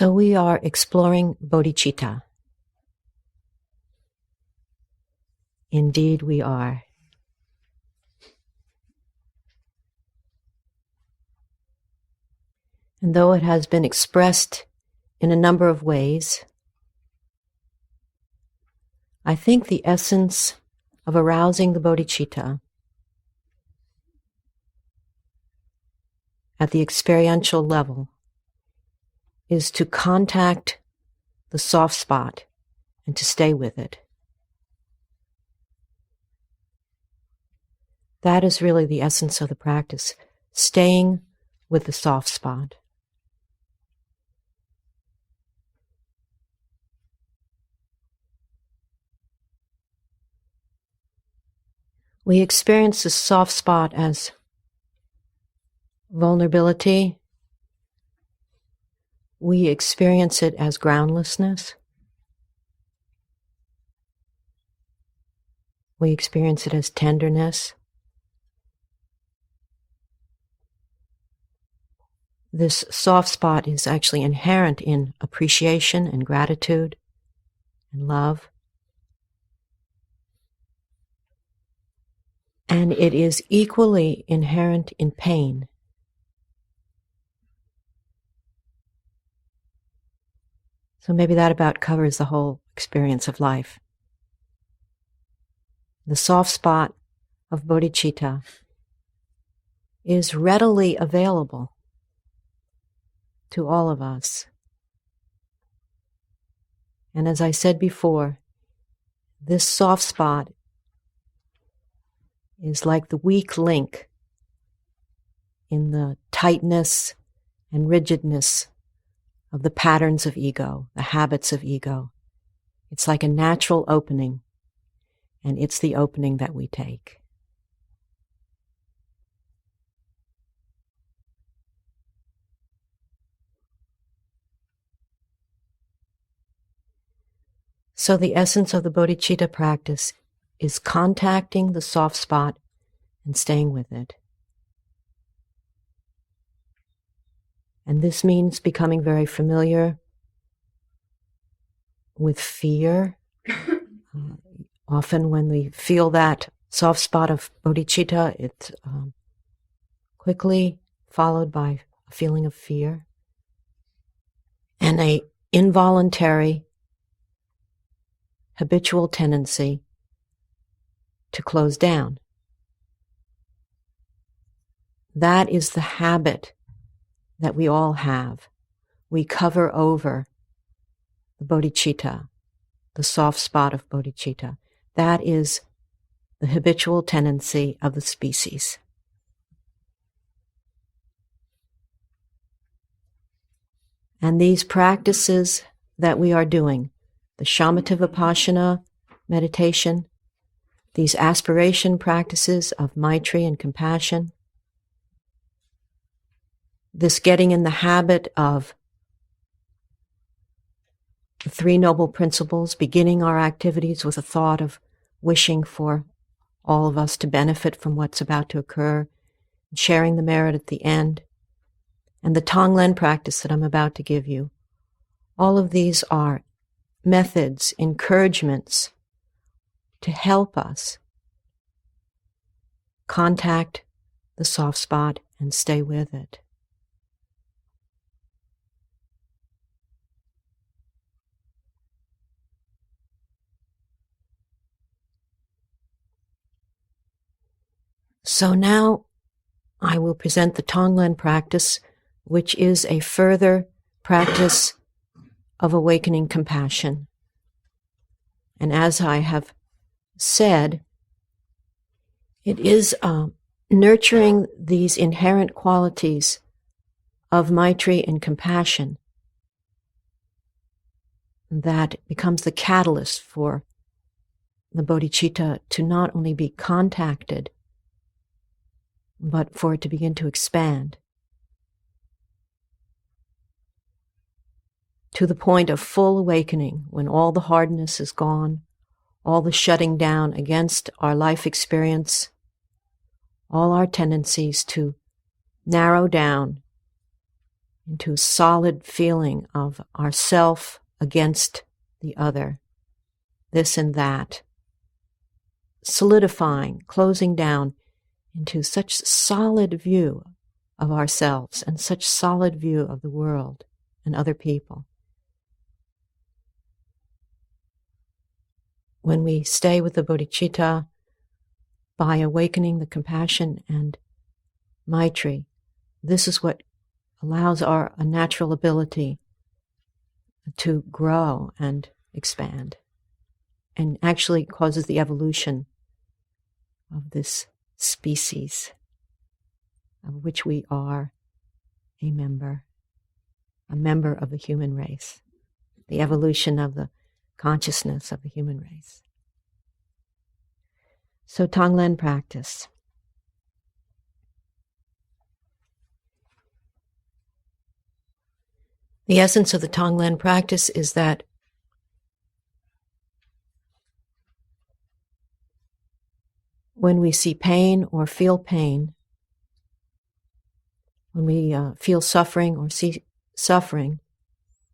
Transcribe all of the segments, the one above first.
So we are exploring bodhicitta. Indeed we are. And though it has been expressed in a number of ways, I think the essence of arousing the bodhicitta at the experiential level is to contact the soft spot and to stay with it. That is really the essence of the practice, staying with the soft spot. We experience the soft spot as vulnerability. We experience it as groundlessness. We experience it as tenderness. This soft spot is actually inherent in appreciation and gratitude and love. And it is equally inherent in pain. So maybe that about covers the whole experience of life. The soft spot of bodhicitta is readily available to all of us. And as I said before, this soft spot is like the weak link in the tightness and rigidness of the patterns of ego, the habits of ego. It's like a natural opening, and it's the opening that we take. So the essence of the bodhicitta practice is contacting the soft spot and staying with it. And this means becoming very familiar with fear. Often when we feel that soft spot of bodhicitta, it's quickly followed by a feeling of fear and an involuntary, habitual tendency to close down. That is the habit that we all have. We cover over the bodhicitta, the soft spot of bodhicitta. That is the habitual tendency of the species. And these practices that we are doing, the shamatha vipassana meditation, these aspiration practices of maitri and compassion, this getting in the habit of the Three Noble Principles, beginning our activities with a thought of wishing for all of us to benefit from what's about to occur, sharing the merit at the end, and the Tonglen practice that I'm about to give you. All of these are methods, encouragements to help us contact the soft spot and stay with it. So now I will present the Tonglen practice, which is a further practice of awakening compassion. And as I have said, it is nurturing these inherent qualities of maitri and compassion that becomes the catalyst for the bodhicitta to not only be contacted, but for it to begin to expand to the point of full awakening, when all the hardness is gone, all the shutting down against our life experience, all our tendencies to narrow down into a solid feeling of ourself against the other, this and that, solidifying, closing down into such solid view of ourselves and such solid view of the world and other people. When we stay with the bodhicitta by awakening the compassion and maitri, this is what allows our natural ability to grow and expand, and actually causes the evolution of this species of which we are a member of the human race, the evolution of the consciousness of the human race. So Tonglen practice. The essence of the Tonglen practice is that when we see pain or feel pain, when we feel suffering or see suffering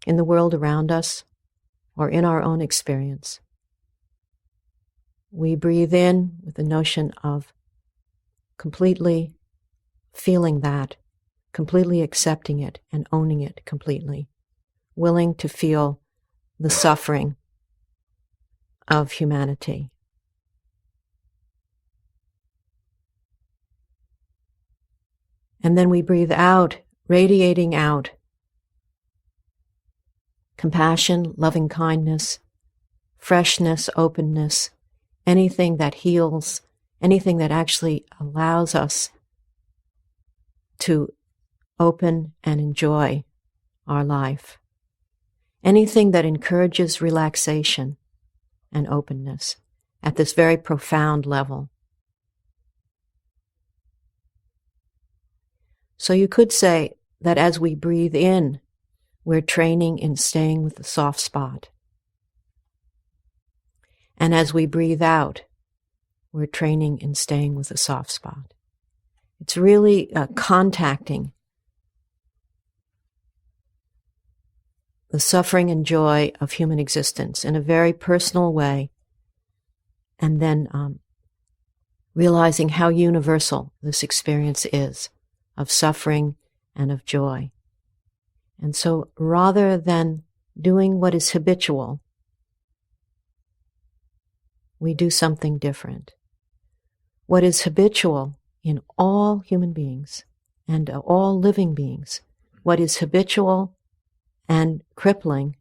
in the world around us or in our own experience, we breathe in with the notion of completely feeling that, completely accepting it and owning it completely, willing to feel the suffering of humanity. And then we breathe out, radiating out compassion, loving kindness, freshness, openness, anything that heals, anything that actually allows us to open and enjoy our life, anything that encourages relaxation and openness at this very profound level. So you could say that as we breathe in, we're training in staying with the soft spot. And as we breathe out, we're training in staying with the soft spot. It's really contacting the suffering and joy of human existence in a very personal way, and then realizing how universal this experience is of suffering and of joy. And so rather than doing what is habitual, we do something different. What is habitual in all human beings and all living beings, what is habitual and crippling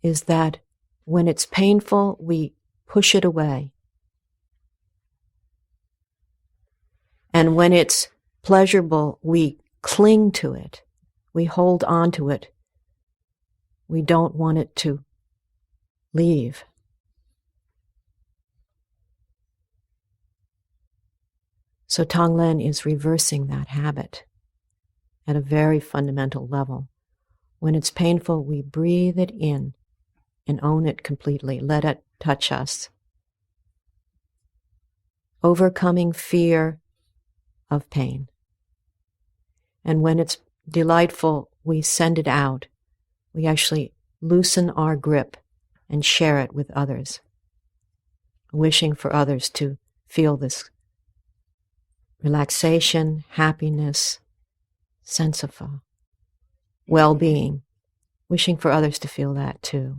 is that when it's painful, we push it away. And when it's pleasurable, we cling to it. We hold on to it. We don't want it to leave. So Tonglen is reversing that habit at a very fundamental level. When it's painful, we breathe it in and own it completely. Let it touch us. Overcoming fear of pain. And when it's delightful, we send it out. We actually loosen our grip and share it with others, wishing for others to feel this relaxation, happiness, sense of well-being, wishing for others to feel that too.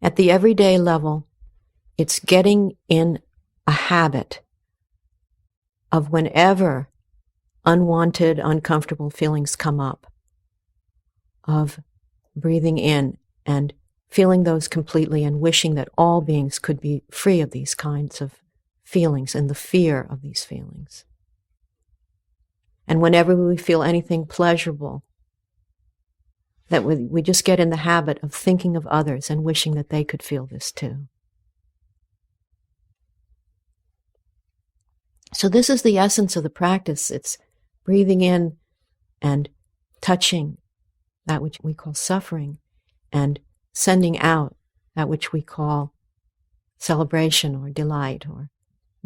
At the everyday level, it's getting in a habit of whenever unwanted, uncomfortable feelings come up, of breathing in and feeling those completely and wishing that all beings could be free of these kinds of feelings and the fear of these feelings. And whenever we feel anything pleasurable, that we just get in the habit of thinking of others and wishing that they could feel this too. So this is the essence of the practice. It's breathing in and touching that which we call suffering and sending out that which we call celebration or delight or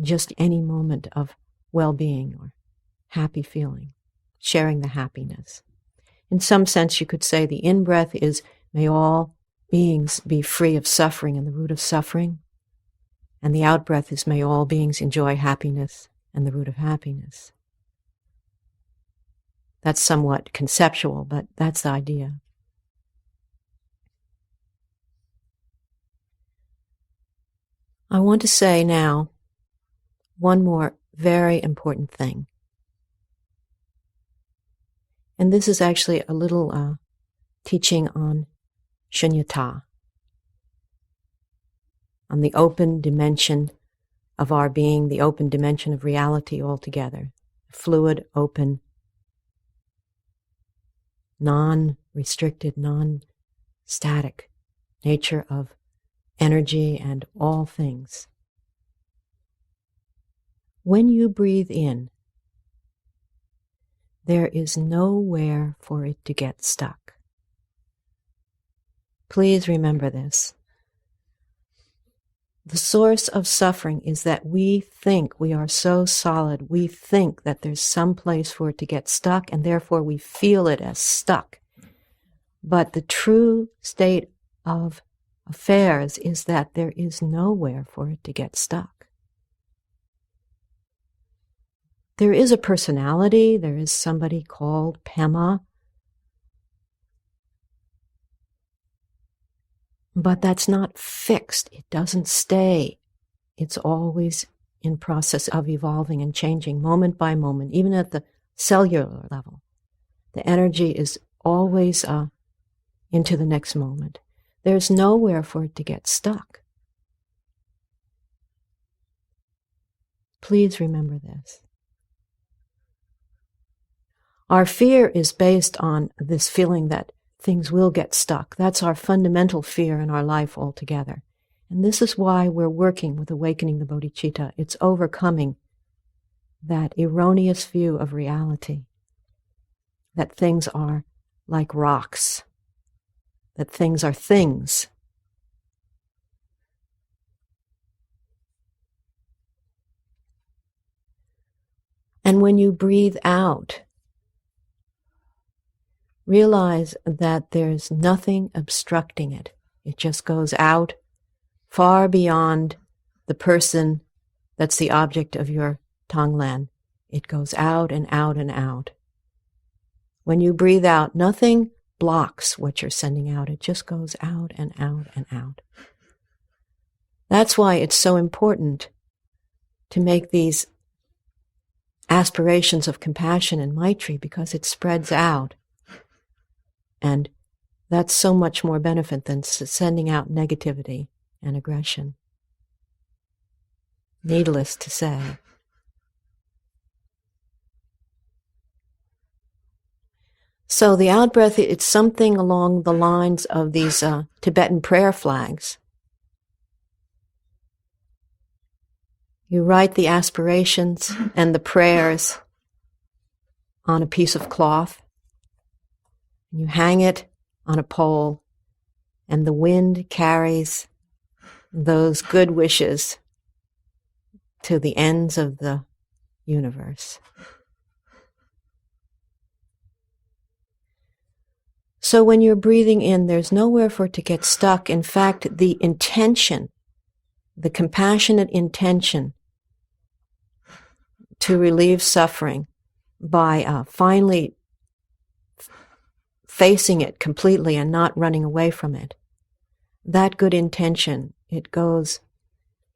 just any moment of well-being or happy feeling, sharing the happiness. In some sense, you could say the in-breath is, may all beings be free of suffering and the root of suffering. And the out-breath is, may all beings enjoy happiness and the root of happiness. That's somewhat conceptual, but that's the idea. I want to say now one more very important thing. And this is actually a little teaching on shunyata, on the open dimension of our being, the open dimension of reality altogether. Fluid, open, non-restricted, non-static nature of energy and all things. When you breathe in, there is nowhere for it to get stuck. Please remember this. The source of suffering is that we think we are so solid, we think that there's some place for it to get stuck, and therefore we feel it as stuck. But the true state of affairs is that there is nowhere for it to get stuck. There is a personality, there is somebody called Pema, but that's not fixed. It doesn't stay. It's always in process of evolving and changing moment by moment, even at the cellular level. The energy is always into the next moment. There's nowhere for it to get stuck. Please remember this. Our fear is based on this feeling that things will get stuck. That's our fundamental fear in our life altogether. And this is why we're working with awakening the bodhicitta. It's overcoming that erroneous view of reality, that things are like rocks, that things are things. And when you breathe out, realize that there's nothing obstructing it. It just goes out far beyond the person that's the object of your Tonglen. It goes out and out and out. When you breathe out, nothing blocks what you're sending out. It just goes out and out and out. That's why it's so important to make these aspirations of compassion and Maitri, because it spreads out. And that's so much more benefit than sending out negativity and aggression. Needless to say. So the out-breath, it's something along the lines of these Tibetan prayer flags. You write the aspirations and the prayers on a piece of cloth. You hang it on a pole, and the wind carries those good wishes to the ends of the universe. So when you're breathing in, there's nowhere for it to get stuck. In fact, the intention, the compassionate intention to relieve suffering by finally facing it completely and not running away from it. That good intention, it goes,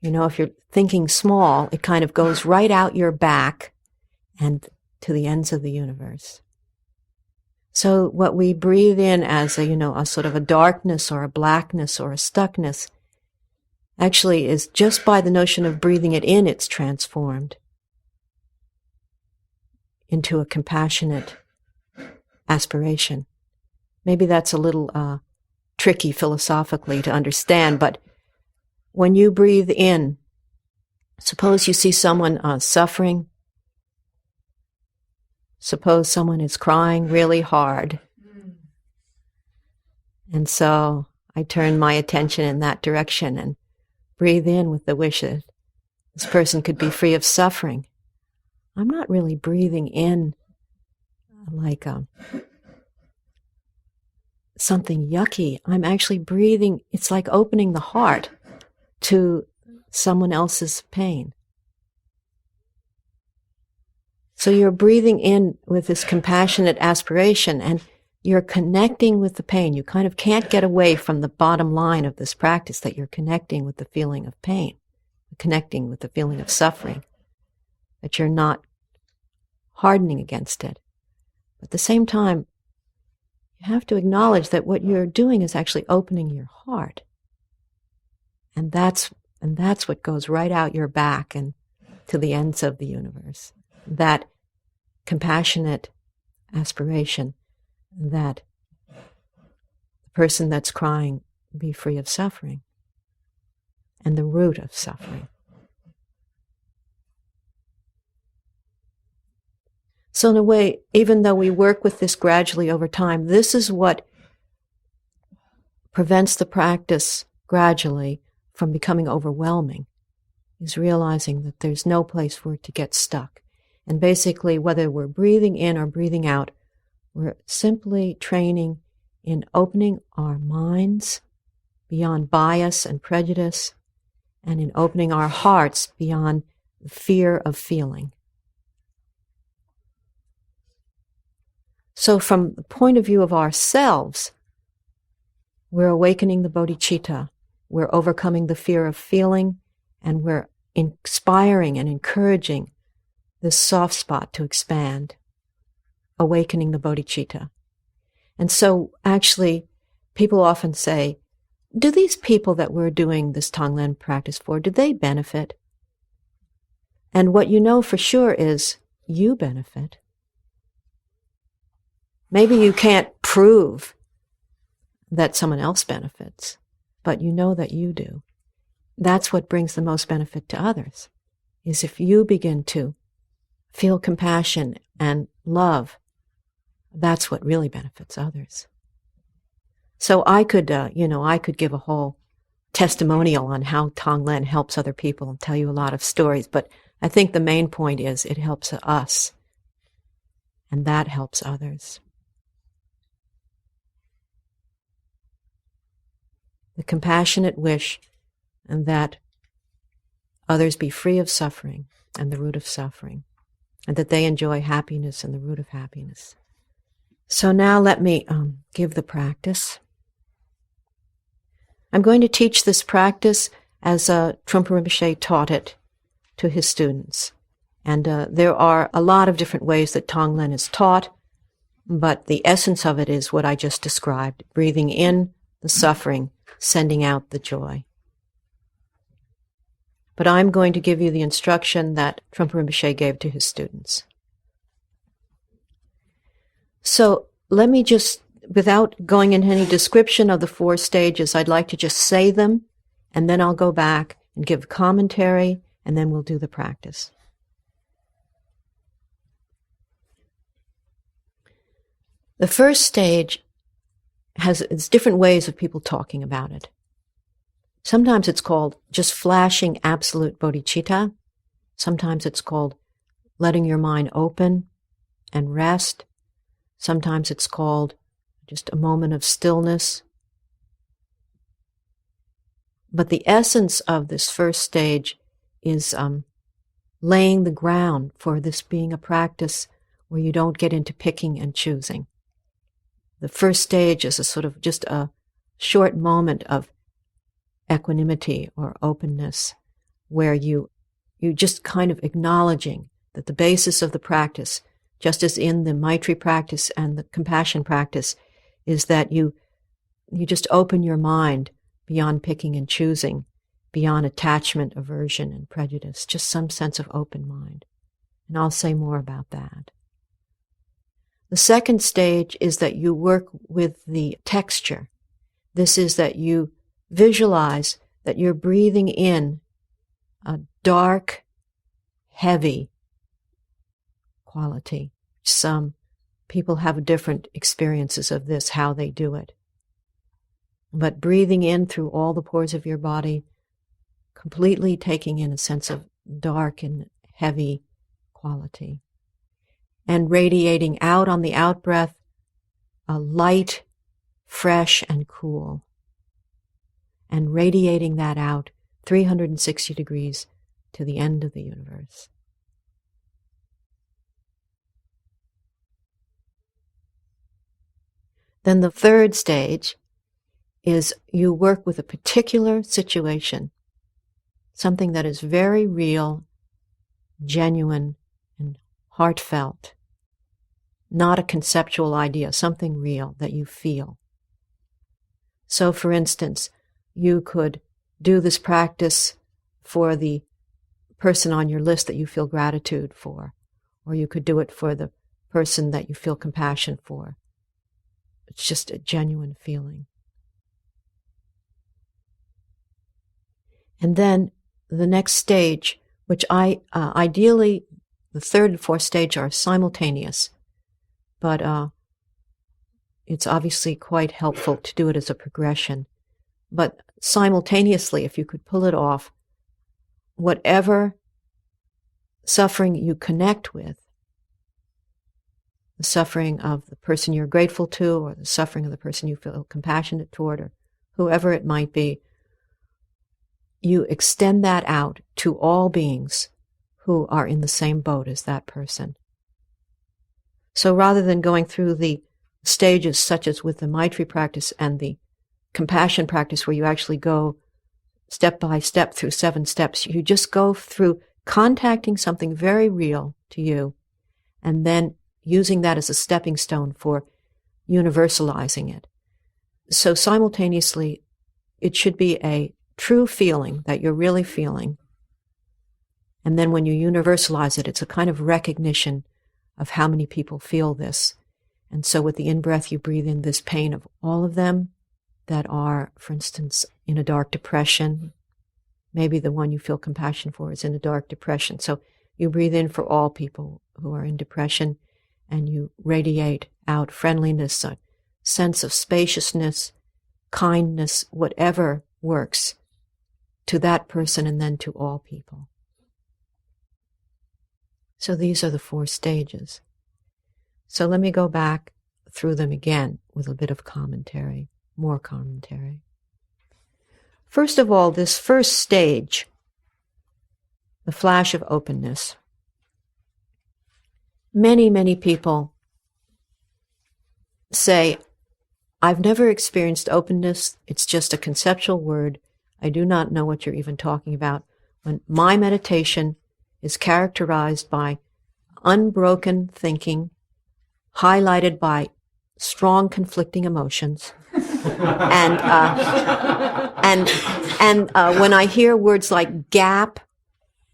if you're thinking small, it kind of goes right out your back and to the ends of the universe. So what we breathe in as a sort of a darkness or a blackness or a stuckness actually is just by the notion of breathing it in, it's transformed into a compassionate aspiration. Maybe that's a little tricky philosophically to understand, but when you breathe in, suppose you see someone suffering. Suppose someone is crying really hard. And so I turn my attention in that direction and breathe in with the wish that this person could be free of suffering. I'm not really breathing in like something yucky. I'm actually breathing, it's like opening the heart to someone else's pain. So you're breathing in with this compassionate aspiration, and you're connecting with the pain. You kind of can't get away from the bottom line of this practice, that you're connecting with the feeling of pain, connecting with the feeling of suffering, that you're not hardening against it. But at the same time, you have to acknowledge that what you're doing is actually opening your heart. And that's what goes right out your back and to the ends of the universe. That compassionate aspiration that the person that's crying be free of suffering and the root of suffering. So in a way, even though we work with this gradually over time, this is what prevents the practice gradually from becoming overwhelming, is realizing that there's no place for it to get stuck. And basically, whether we're breathing in or breathing out, we're simply training in opening our minds beyond bias and prejudice, and in opening our hearts beyond the fear of feeling. So from the point of view of ourselves, we're awakening the bodhicitta, we're overcoming the fear of feeling, and we're inspiring and encouraging this soft spot to expand, awakening the bodhicitta. And so actually, people often say, do these people that we're doing this Tonglen practice for, do they benefit? And what you know for sure is you benefit. Maybe you can't prove that someone else benefits, but you know that you do. That's what brings the most benefit to others, is if you begin to feel compassion and love, that's what really benefits others. So I could give a whole testimonial on how Tonglen helps other people and tell you a lot of stories, but I think the main point is it helps us, and that helps others. The compassionate wish and that others be free of suffering and the root of suffering, and that they enjoy happiness and the root of happiness. So now let me give the practice. I'm going to teach this practice as Trungpa Rinpoche taught it to his students. And there are a lot of different ways that Tonglen is taught, but the essence of it is what I just described, breathing in the suffering, sending out the joy. But I'm going to give you the instruction that Trungpa Rinpoche gave to his students. So let me just, without going into any description of the 4 stages, I'd like to just say them, and then I'll go back and give commentary, and then we'll do the practice. The first stage it's different ways of people talking about it. Sometimes it's called just flashing absolute bodhicitta. Sometimes it's called letting your mind open and rest. Sometimes it's called just a moment of stillness. But the essence of this first stage is laying the ground for this being a practice where you don't get into picking and choosing. The first stage is a sort of just a short moment of equanimity or openness, where you just kind of acknowledging that the basis of the practice, just as in the Maitri practice and the compassion practice, is that you just open your mind beyond picking and choosing, beyond attachment, aversion, and prejudice, just some sense of open mind. And I'll say more about that. The second stage is that you work with the texture. This is that you visualize that you're breathing in a dark, heavy quality. Some people have different experiences of this, how they do it. But breathing in through all the pores of your body, completely taking in a sense of dark and heavy quality. And radiating out on the out-breath, a light, fresh, and cool. And radiating that out 360 degrees to the end of the universe. Then the third stage is you work with a particular situation, something that is very real, genuine, and heartfelt. Not a conceptual idea, something real that you feel. So, for instance, you could do this practice for the person on your list that you feel gratitude for, or you could do it for the person that you feel compassion for. It's just a genuine feeling. And then the next stage, which ideally, the third and fourth stage are simultaneous, but it's obviously quite helpful to do it as a progression. But simultaneously, if you could pull it off, whatever suffering you connect with, the suffering of the person you're grateful to, or the suffering of the person you feel compassionate toward, or whoever it might be, you extend that out to all beings who are in the same boat as that person. So rather than going through the stages such as with the Maitri practice and the compassion practice where you actually go step by step through 7 steps, you just go through contacting something very real to you and then using that as a stepping stone for universalizing it. So simultaneously, it should be a true feeling that you're really feeling. And then when you universalize it, it's a kind of recognition of how many people feel this. And so with the in-breath, you breathe in this pain of all of them that are, for instance, in a dark depression. Maybe the one you feel compassion for is in a dark depression. So you breathe in for all people who are in depression, and you radiate out friendliness, a sense of spaciousness, kindness, whatever works to that person and then to all people. So these are the 4 stages. So let me go back through them again with a bit of commentary, more commentary. First of all, this first stage, the flash of openness. Many, many people say, I've never experienced openness. It's just a conceptual word. I do not know what you're even talking about. When my meditation is characterized by unbroken thinking, highlighted by strong conflicting emotions, and when I hear words like gap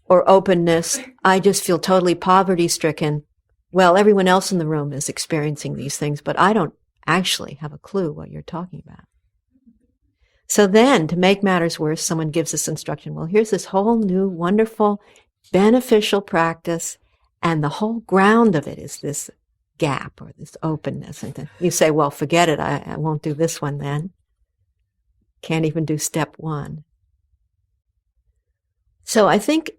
or openness, I just feel totally poverty-stricken. Well, everyone else in the room is experiencing these things, but I don't actually have a clue what you're talking about. So then, to make matters worse, someone gives us instruction. Well, here's this whole new, wonderful, beneficial practice, and the whole ground of it is this gap or this openness. And then you say, well, forget it. I won't do this one then. Can't even do step 1. So I think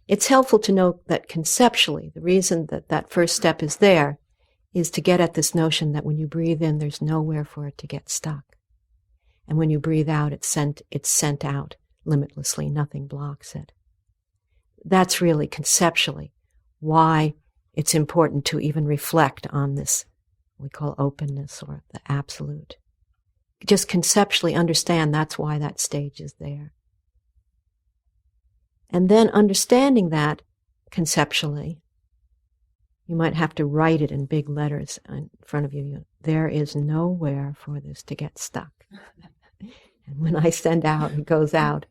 it's helpful to know that conceptually, the reason that that first step is there is to get at this notion that when you breathe in, there's nowhere for it to get stuck. And when you breathe out, it's sent out limitlessly. Nothing blocks it. That's really conceptually why it's important to even reflect on this, we call openness or the absolute. Just conceptually understand that's why that stage is there. And then understanding that conceptually, you might have to write it in big letters in front of you. There is nowhere for this to get stuck. And when I send out, it goes out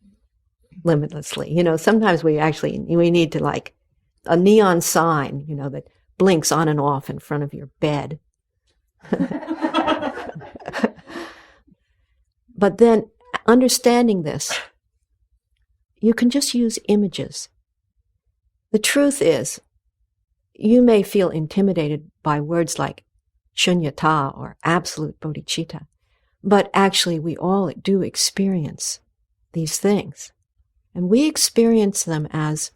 limitlessly. You know, sometimes we need to like a neon sign, you know, that blinks on and off in front of your bed. But then understanding this, you can just use images. The truth is, you may feel intimidated by words like shunyata or absolute bodhicitta, but actually we all do experience these things. And we experience them as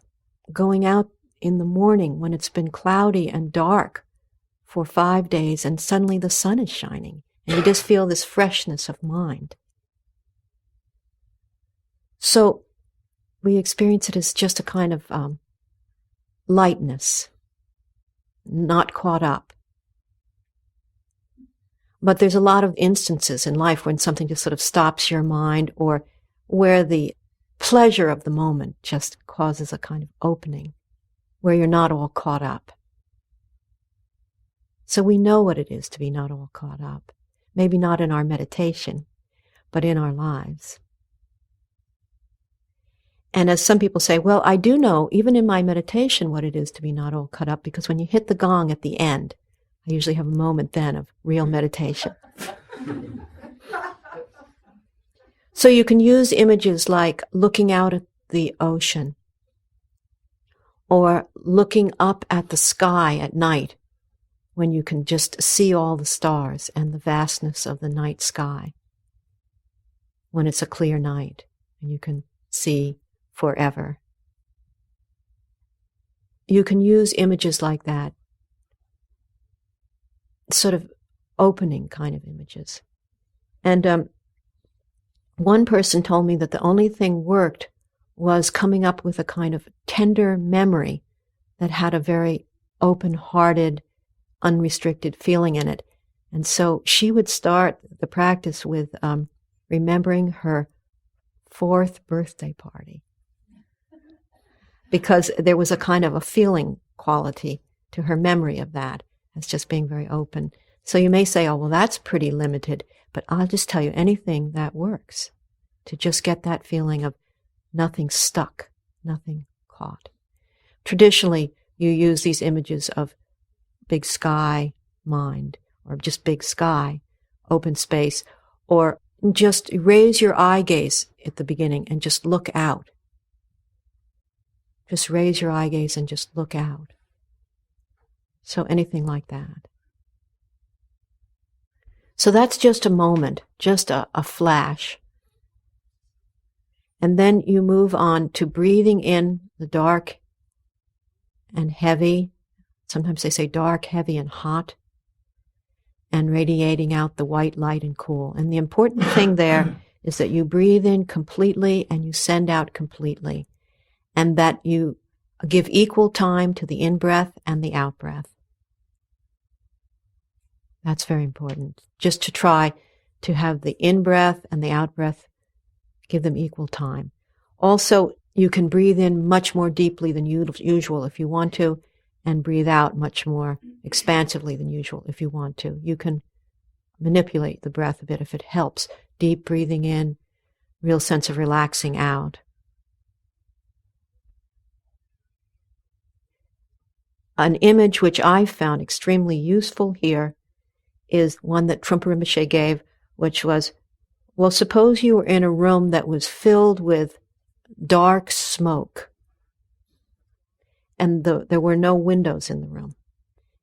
going out in the morning when it's been cloudy and dark for 5 days and suddenly the sun is shining and you just feel this freshness of mind. So we experience it as just a kind of lightness, not caught up. But there's a lot of instances in life when something just sort of stops your mind, or where the pleasure of the moment just causes a kind of opening, where you're not all caught up. So we know what it is to be not all caught up. Maybe not in our meditation, but in our lives. And as some people say, well, I do know, even in my meditation, what it is to be not all caught up, because when you hit the gong at the end, I usually have a moment then of real meditation. So you can use images like looking out at the ocean, or looking up at the sky at night when you can just see all the stars and the vastness of the night sky, when it's a clear night and you can see forever. You can use images like that, sort of opening kind of images. And one person told me that the only thing worked was coming up with a kind of tender memory that had a very open-hearted, unrestricted feeling in it. And so she would start the practice with remembering her 4th birthday party, because there was a kind of a feeling quality to her memory of that as just being very open. So you may say, oh, well, that's pretty limited, but I'll just tell you, anything that works to just get that feeling of nothing stuck, nothing caught. Traditionally, you use these images of big sky, mind, or just big sky, open space, or just raise your eye gaze at the beginning and just look out. Just raise your eye gaze and just look out. So anything like that. So that's just a moment, just a flash. And then you move on to breathing in the dark and heavy. Sometimes they say dark, heavy, and hot. And radiating out the white, light, and cool. And the important thing there is that you breathe in completely and you send out completely. And that you give equal time to the in-breath and the out-breath. That's very important. Just to try to have the in-breath and the out-breath, give them equal time. Also, you can breathe in much more deeply than usual if you want to, and breathe out much more expansively than usual if you want to. You can manipulate the breath a bit if it helps. Deep breathing in, real sense of relaxing out. An image which I found extremely useful here is one that Trungpa Rinpoche gave, which was, well, suppose you were in a room that was filled with dark smoke, and there were no windows in the room,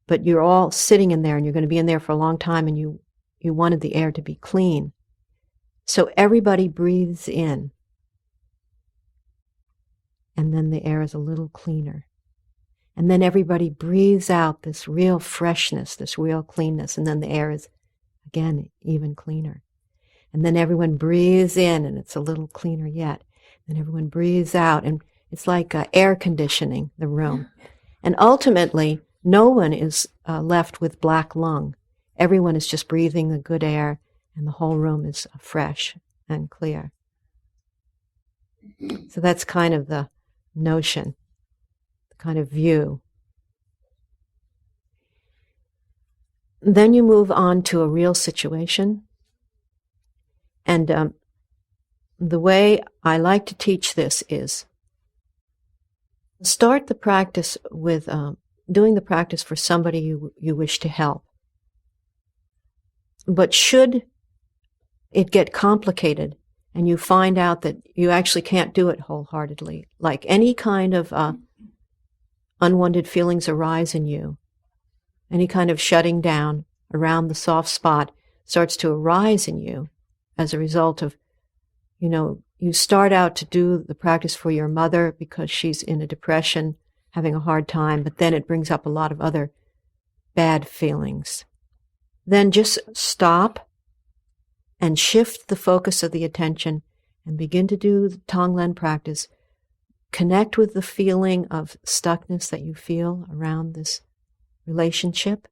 but you're all sitting in there and you're going to be in there for a long time, and you wanted the air to be clean. So everybody breathes in, and then the air is a little cleaner. And then everybody breathes out this real freshness, this real cleanness, and then the air is, again, even cleaner. And then everyone breathes in, and it's a little cleaner yet. Then everyone breathes out, and it's like air conditioning the room. And ultimately, no one is left with black lung. Everyone is just breathing the good air, and the whole room is fresh and clear. So that's kind of the notion, the kind of view. Then you move on to a real situation. And the way I like to teach this is start the practice with doing the practice for somebody you wish to help. But should it get complicated and you find out that you actually can't do it wholeheartedly, like any kind of unwanted feelings arise in you, any kind of shutting down around the soft spot starts to arise in you as a result of, you start out to do the practice for your mother because she's in a depression having a hard time, but then it brings up a lot of other bad feelings. Then just stop and shift the focus of the attention and begin to do the Tonglen practice. Connect with the feeling of stuckness that you feel around this relationship.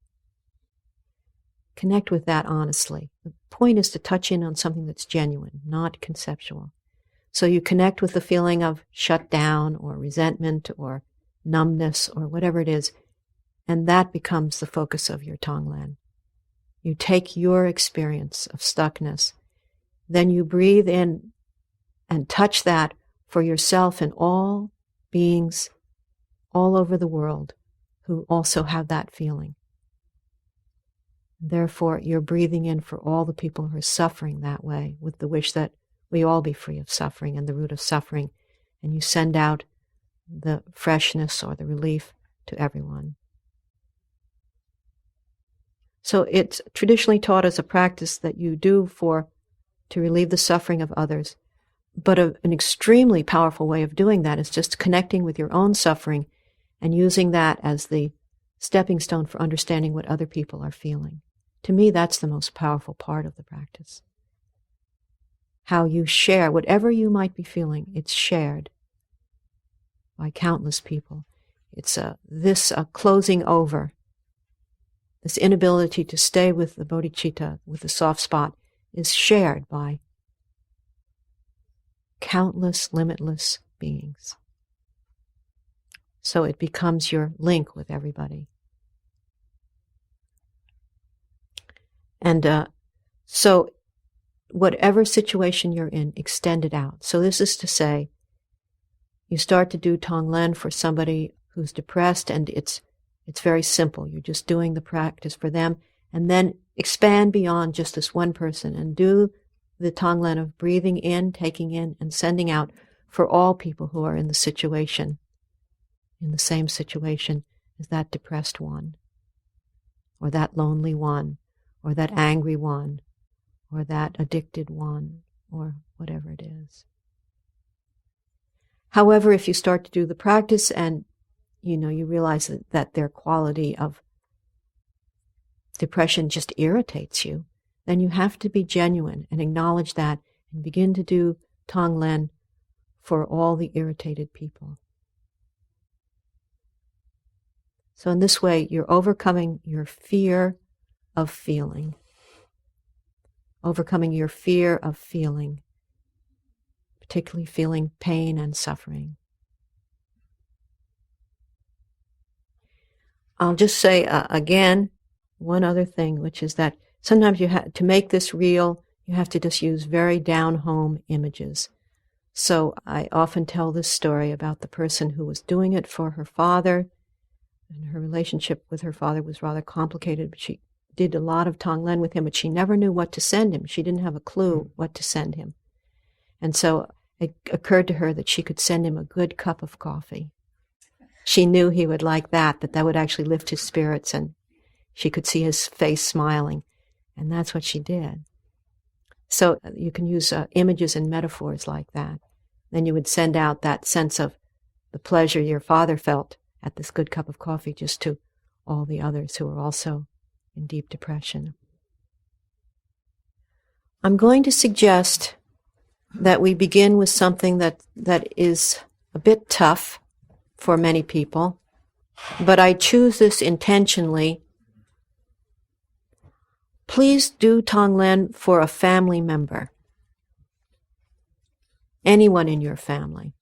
Connect with that honestly. The point is to touch in on something that's genuine, not conceptual. So you connect with the feeling of shut down or resentment or numbness or whatever it is, and that becomes the focus of your Tonglen. You take your experience of stuckness, then you breathe in and touch that for yourself and all beings all over the world who also have that feeling. Therefore, you're breathing in for all the people who are suffering that way, with the wish that we all be free of suffering and the root of suffering, and you send out the freshness or the relief to everyone. So it's traditionally taught as a practice that you do to relieve the suffering of others. But an extremely powerful way of doing that is just connecting with your own suffering and using that as the stepping stone for understanding what other people are feeling. To me, that's the most powerful part of the practice. How you share whatever you might be feeling, it's shared by countless people. It's this closing over, this inability to stay with the bodhicitta, with the soft spot, is shared by countless, limitless beings. So it becomes your link with everybody. And so whatever situation you're in, extend it out. So this is to say, you start to do Tonglen for somebody who's depressed, and it's very simple. You're just doing the practice for them, and then expand beyond just this one person and do the Tonglen of breathing in, taking in, and sending out for all people who are in the situation, in the same situation as that depressed one, or that lonely one, or that angry one, or that addicted one, or whatever it is. However, if you start to do the practice and you realize that their quality of depression just irritates you, then you have to be genuine and acknowledge that and begin to do Tonglen for all the irritated people. So in this way, you're overcoming your fear of feeling. Overcoming your fear of feeling, particularly feeling pain and suffering. I'll just say again, one other thing, which is that sometimes to make this real, you have to just use very down-home images. So I often tell this story about the person who was doing it for her father, and her relationship with her father was rather complicated, but she did a lot of Tonglen with him, but she never knew what to send him. She didn't have a clue what to send him. And so it occurred to her that she could send him a good cup of coffee. She knew he would like that would actually lift his spirits, and she could see his face smiling. And that's what she did. So you can use images and metaphors like that. Then you would send out that sense of the pleasure your father felt at this good cup of coffee just to all the others who are also in deep depression. I'm going to suggest that we begin with something that is a bit tough for many people, but I choose this intentionally. Please do Tonglen for a family member, anyone in your family.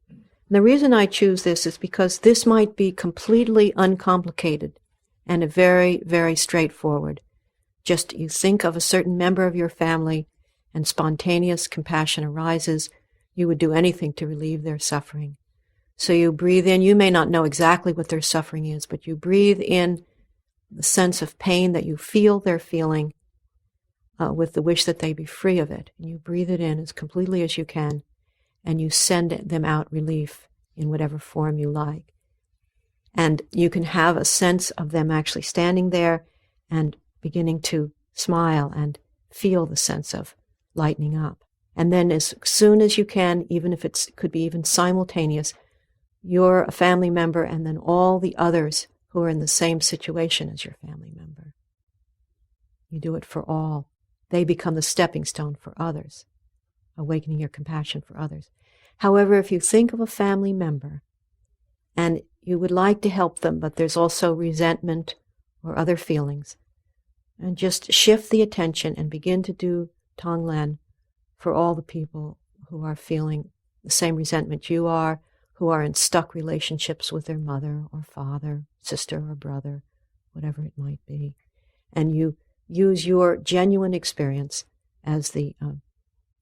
And the reason I choose this is because this might be completely uncomplicated and a very, very straightforward. Just you think of a certain member of your family and spontaneous compassion arises, you would do anything to relieve their suffering. So you breathe in. You may not know exactly what their suffering is, but you breathe in the sense of pain that you feel they're feeling with the wish that they be free of it. And you breathe it in as completely as you can, and you send them out relief in whatever form you like. And you can have a sense of them actually standing there and beginning to smile and feel the sense of lightening up. And then as soon as you can, even if it could be even simultaneous, you're a family member, and then all the others who are in the same situation as your family member. You do it for all. They become the stepping stone for others, awakening your compassion for others. However, if you think of a family member and you would like to help them, but there's also resentment or other feelings, and just shift the attention and begin to do Tonglen for all the people who are feeling the same resentment you are, who are in stuck relationships with their mother or father, sister or brother, whatever it might be. And you use your genuine experience as the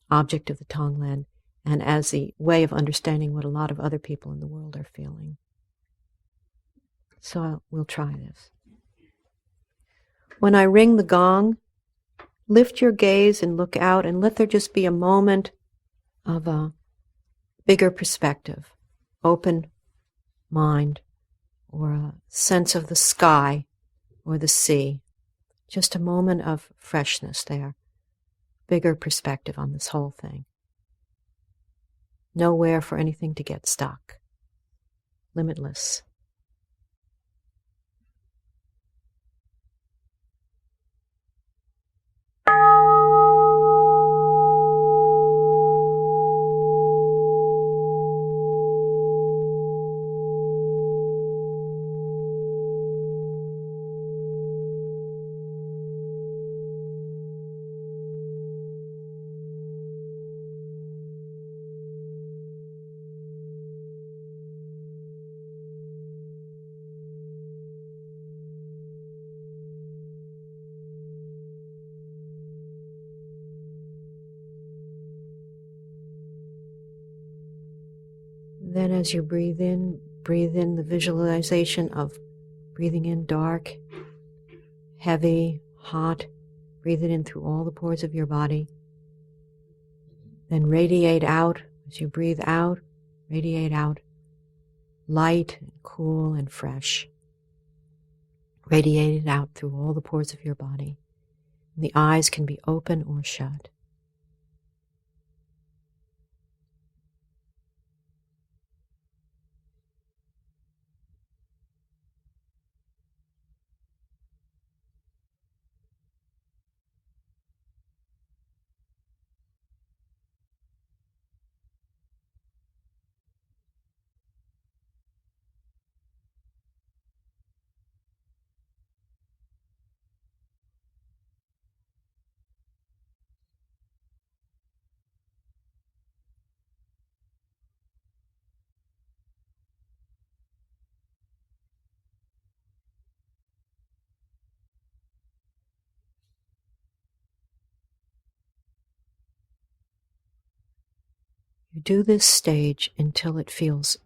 object of the Tonglen and as the way of understanding what a lot of other people in the world are feeling. So we'll try this. When I ring the gong, lift your gaze and look out, and let there just be a moment of a bigger perspective, open mind, or a sense of the sky or the sea. Just a moment of freshness there, bigger perspective on this whole thing. Nowhere for anything to get stuck. Limitless. Then as you breathe in the visualization of breathing in dark, heavy, hot. Breathe it in through all the pores of your body. Then radiate out. As you breathe out, radiate out light, and cool, and fresh. Radiate it out through all the pores of your body. And the eyes can be open or shut. You do this stage until it feels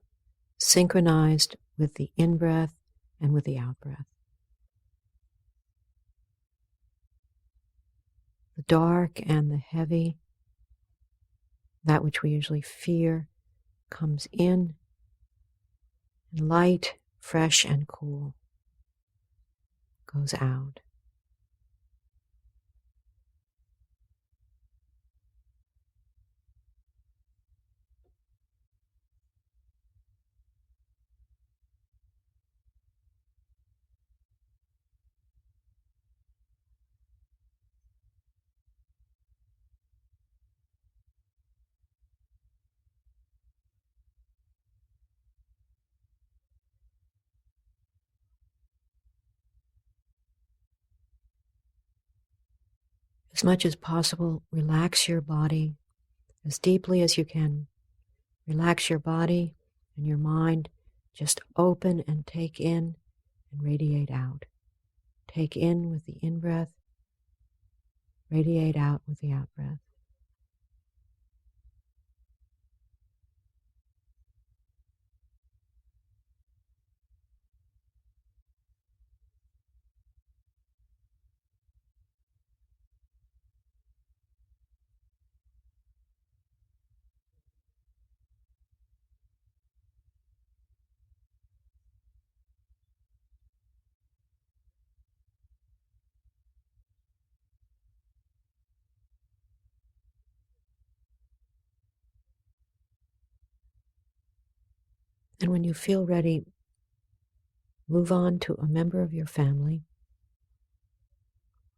synchronized with the in-breath and with the out-breath. The dark and the heavy, that which we usually fear, comes in, and light, fresh, and cool goes out. As much as possible, relax your body as deeply as you can. Relax your body and your mind. Just open and take in and radiate out. Take in with the in-breath, radiate out with the out-breath. And when you feel ready, move on to a member of your family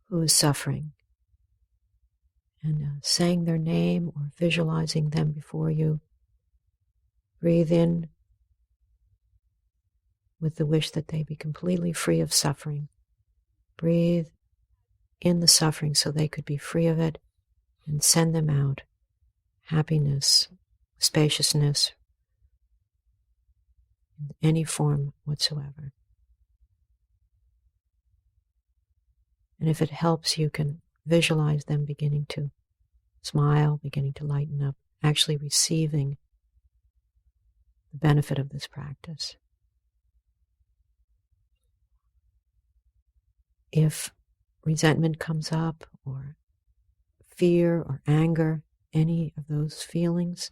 who is suffering, and saying their name or visualizing them before you. Breathe in with the wish that they be completely free of suffering. Breathe in the suffering so they could be free of it, and send them out happiness, spaciousness, in any form whatsoever. And if it helps, you can visualize them beginning to smile, beginning to lighten up, actually receiving the benefit of this practice. If resentment comes up, or fear or anger, any of those feelings,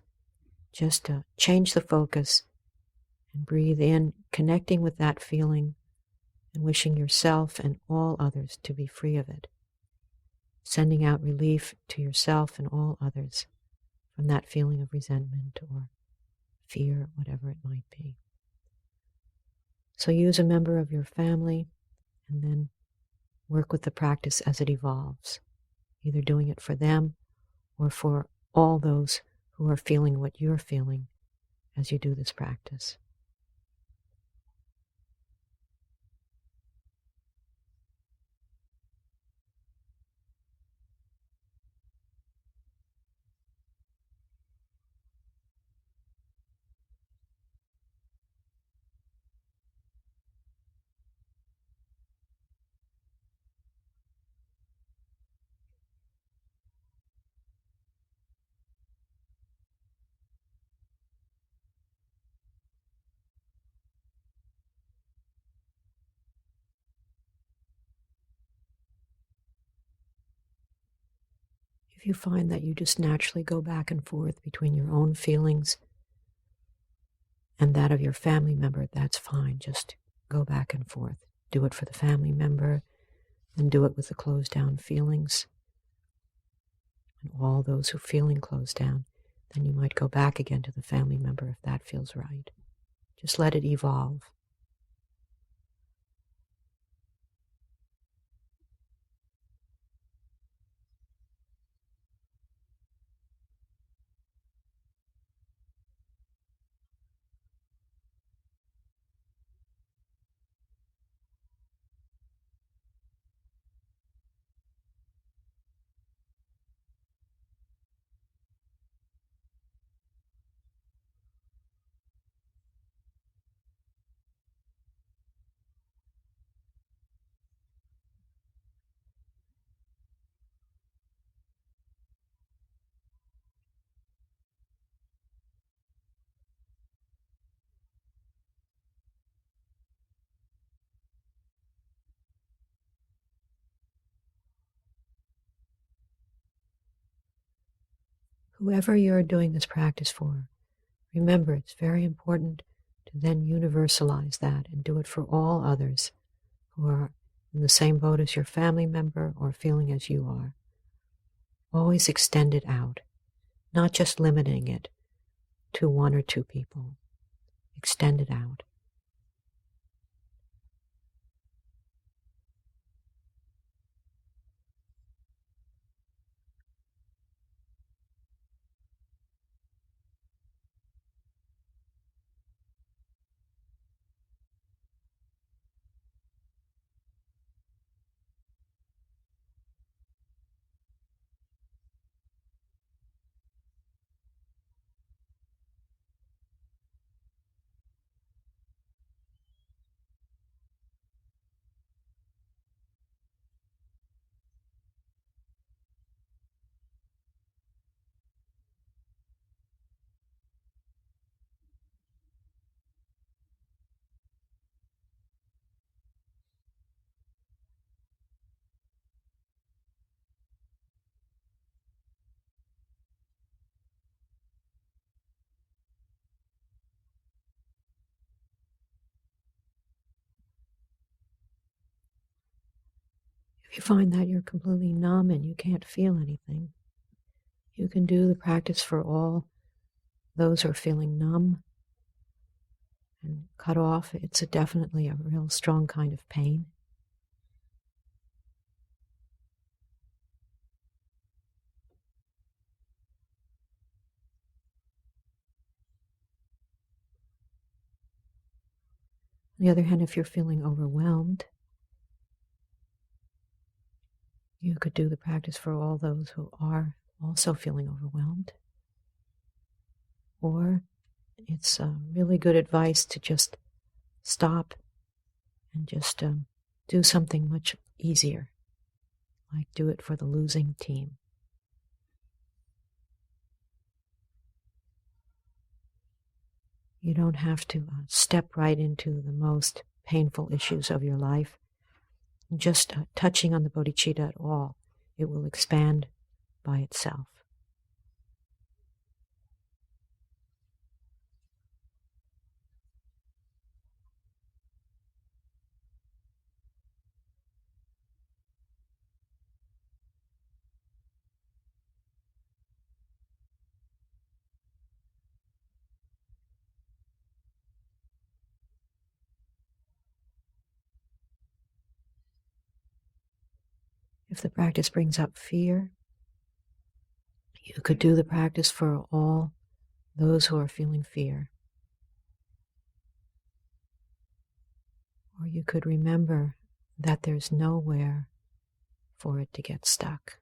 just change the focus and breathe in, connecting with that feeling and wishing yourself and all others to be free of it. Sending out relief to yourself and all others from that feeling of resentment or fear, whatever it might be. So use a member of your family and then work with the practice as it evolves, either doing it for them or for all those who are feeling what you're feeling as you do this practice. If you find that you just naturally go back and forth between your own feelings and that of your family member, that's fine. Just go back and forth. Do it for the family member, and do it with the closed down feelings. And all those who are feeling closed down, then you might go back again to the family member if that feels right. Just let it evolve. Whoever you're doing this practice for, remember it's very important to then universalize that and do it for all others who are in the same boat as your family member or feeling as you are. Always extend it out, not just limiting it to one or two people. Extend it out. If you find that you're completely numb and you can't feel anything, you can do the practice for all those who are feeling numb, and cut off, it's definitely a real strong kind of pain. On the other hand, if you're feeling overwhelmed, you could do the practice for all those who are also feeling overwhelmed. Or it's really good advice to just stop and just do something much easier, like do it for the losing team. You don't have to step right into the most painful issues of your life. Just touching on the bodhicitta at all, it will expand by itself. If the practice brings up fear, you could do the practice for all those who are feeling fear. Or you could remember that there's nowhere for it to get stuck.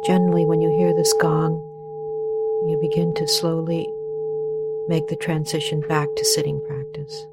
Generally, when you hear this gong, you begin to slowly make the transition back to sitting practice.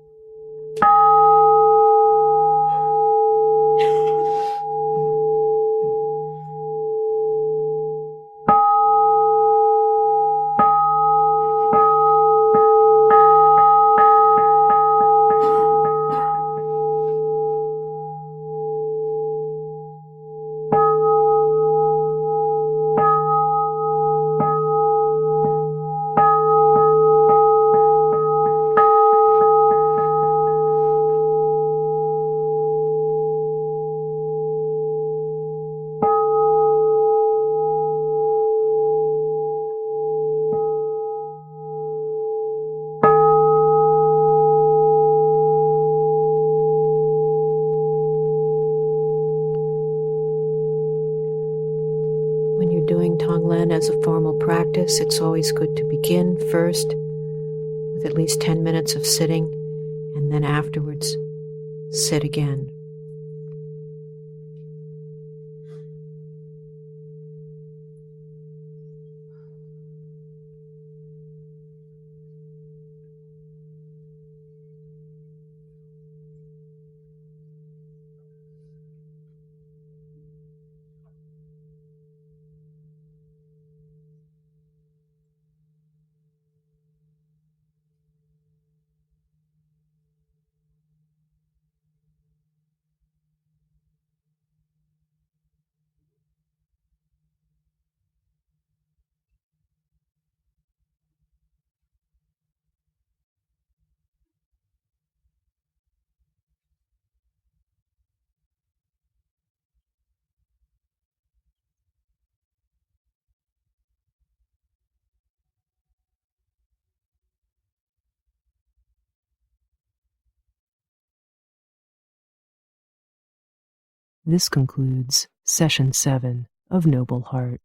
When you're doing Tonglen as a formal practice, it's always good to begin first with at least 10 minutes of sitting, and then afterwards sit again. This concludes Session 7 of Noble Heart.